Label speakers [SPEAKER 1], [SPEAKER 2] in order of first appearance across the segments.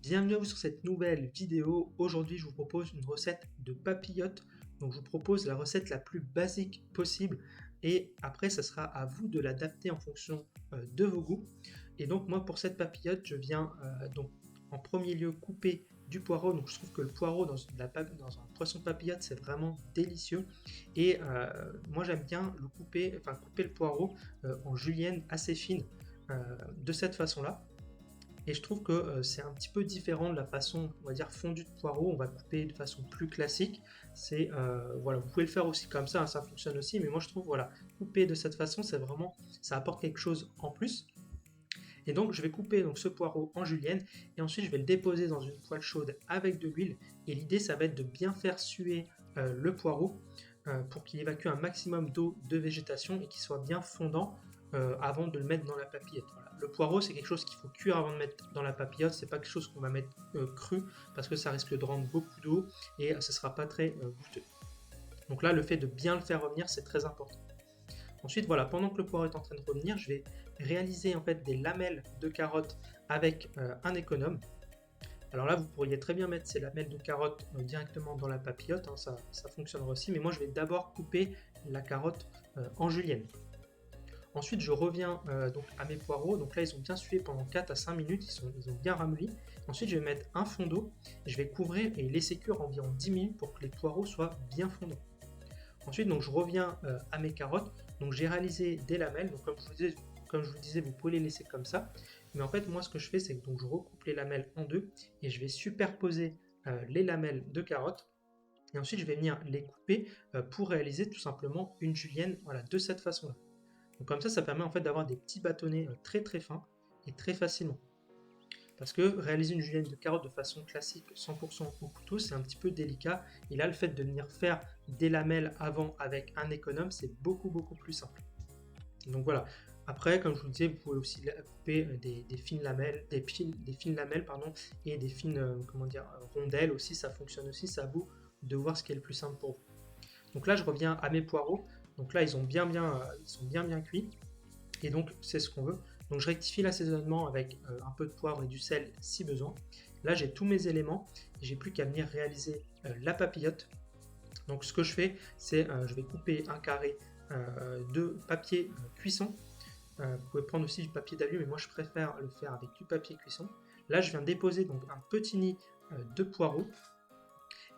[SPEAKER 1] Bienvenue à vous sur cette nouvelle vidéo. Aujourd'hui, je vous propose une recette de papillotes. Donc, je vous propose la recette la plus basique possible. Et après, ça sera à vous de l'adapter en fonction de vos goûts. Et donc, moi, pour cette papillote, je viens donc en premier lieu couper du poireau. Donc, je trouve que le poireau dans un poisson papillote, c'est vraiment délicieux. Et moi, j'aime bien couper le poireau en julienne assez fine de cette façon-là. Et je trouve que c'est un petit peu différent de la façon, on va dire, fondue de poireau. On va couper de façon plus classique. C'est voilà, vous pouvez le faire aussi comme ça, hein, ça fonctionne aussi. Mais moi, je trouve voilà, couper de cette façon, c'est vraiment, ça apporte quelque chose en plus. Et donc, je vais couper donc ce poireau en julienne et ensuite je vais le déposer dans une poêle chaude avec de l'huile. Et l'idée, ça va être de bien faire suer le poireau pour qu'il évacue un maximum d'eau de végétation et qu'il soit bien fondant avant de le mettre dans la papillote. Voilà. Le poireau, c'est quelque chose qu'il faut cuire avant de mettre dans la papillote. C'est pas quelque chose qu'on va mettre cru parce que ça risque de rendre beaucoup d'eau et ce sera pas très goûteux. Donc là, le fait de bien le faire revenir, c'est très important. Ensuite, voilà, pendant que le poireau est en train de revenir, je vais réaliser en fait des lamelles de carottes avec un économe. Alors là, vous pourriez très bien mettre ces lamelles de carottes directement dans la papillote, hein, ça fonctionnera aussi, mais moi je vais d'abord couper la carotte en julienne. Ensuite, je reviens donc à mes poireaux. Donc là, ils ont bien sué pendant 4 à 5 minutes, ils ont bien ramolli. Ensuite, je vais mettre un fond d'eau, je vais couvrir et laisser cuire environ 10 minutes pour que les poireaux soient bien fondants. Ensuite, donc, je reviens à mes carottes. Donc, j'ai réalisé des lamelles. Donc, comme je vous disais, vous pouvez les laisser comme ça. Mais en fait, moi, ce que je fais, c'est que donc, je recoupe les lamelles en deux et je vais superposer les lamelles de carottes. Et ensuite, je vais venir les couper pour réaliser tout simplement une julienne, voilà, de cette façon-là. Donc, comme ça permet en fait d'avoir des petits bâtonnets très très fins et très facilement. Parce que réaliser une julienne de carottes de façon classique, 100% au couteau, c'est un petit peu délicat. Et là, le fait de venir faire des lamelles avant avec un économe, c'est beaucoup plus simple. Donc voilà. Après, comme je vous le disais, vous pouvez aussi couper des fines lamelles, des fines lamelles pardon, et des fines rondelles aussi. Ça fonctionne aussi. C'est à vous de voir ce qui est le plus simple pour vous. Donc là, je reviens à mes poireaux. Donc là, ils sont bien cuits. Et donc, c'est ce qu'on veut. Donc, je rectifie l'assaisonnement avec un peu de poivre et du sel si besoin. Là, j'ai tous mes éléments. J'ai plus qu'à venir réaliser la papillote. Donc, ce que je fais, c'est je vais couper un carré de papier cuisson. Vous pouvez prendre aussi du papier d'alu, mais moi, je préfère le faire avec du papier cuisson. Là, je viens déposer donc un petit nid de poireaux.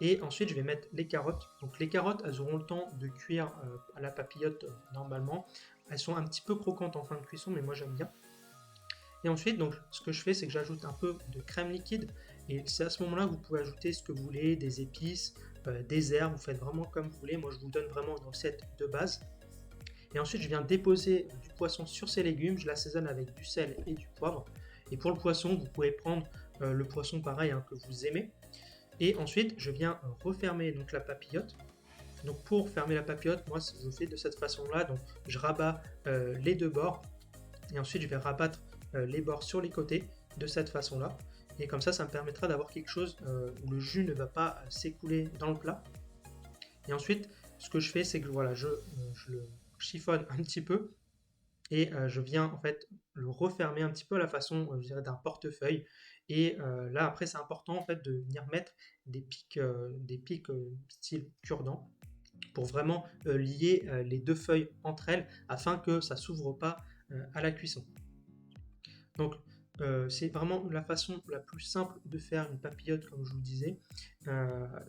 [SPEAKER 1] Et ensuite, je vais mettre les carottes. Donc, les carottes, elles auront le temps de cuire à la papillote normalement. Elles sont un petit peu croquantes en fin de cuisson, mais moi j'aime bien. Et ensuite, donc, ce que je fais, c'est que j'ajoute un peu de crème liquide. Et c'est à ce moment-là que vous pouvez ajouter ce que vous voulez, des épices, des herbes. Vous faites vraiment comme vous voulez. Moi, je vous donne vraiment une recette de base. Et ensuite, je viens déposer du poisson sur ces légumes. Je l'assaisonne avec du sel et du poivre. Et pour le poisson, vous pouvez prendre le poisson pareil hein, que vous aimez. Et ensuite, je viens refermer donc la papillote. Donc pour fermer la papillote, moi je fais de cette façon-là. Donc je rabats les deux bords et ensuite je vais rabattre les bords sur les côtés de cette façon-là. Et comme ça me permettra d'avoir quelque chose où le jus ne va pas s'écouler dans le plat. Et ensuite, ce que je fais, c'est que voilà, je le chiffonne un petit peu et je viens en fait le refermer un petit peu à la façon, je dirais, d'un portefeuille. Et là, après, c'est important en fait de venir mettre des pics style cure-dent pour vraiment lier les deux feuilles entre elles afin que ça s'ouvre pas à la cuisson. Donc c'est vraiment la façon la plus simple de faire une papillote comme je vous disais.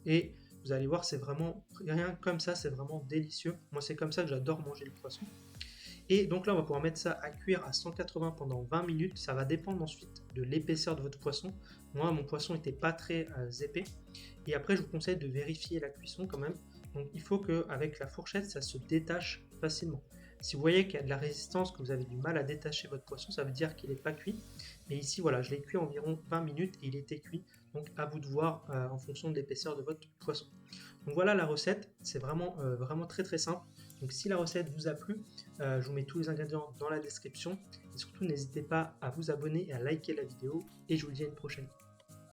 [SPEAKER 1] Et vous allez voir, c'est vraiment rien comme ça, c'est vraiment délicieux. Moi, c'est comme ça que j'adore manger le poisson. Et donc là, on va pouvoir mettre ça à cuire à 180 pendant 20 minutes. Ça va dépendre ensuite de l'épaisseur de votre poisson. Moi, mon poisson n'était pas très épais. Et après, je vous conseille de vérifier la cuisson quand même. Donc il faut qu'avec la fourchette, ça se détache facilement. Si vous voyez qu'il y a de la résistance, que vous avez du mal à détacher votre poisson, ça veut dire qu'il n'est pas cuit. Et ici, voilà, je l'ai cuit environ 20 minutes et il était cuit. Donc à vous de voir en fonction de l'épaisseur de votre poisson. Donc voilà la recette, c'est vraiment très simple. Donc si la recette vous a plu, je vous mets tous les ingrédients dans la description. Et surtout, n'hésitez pas à vous abonner et à liker la vidéo. Et je vous dis à une prochaine.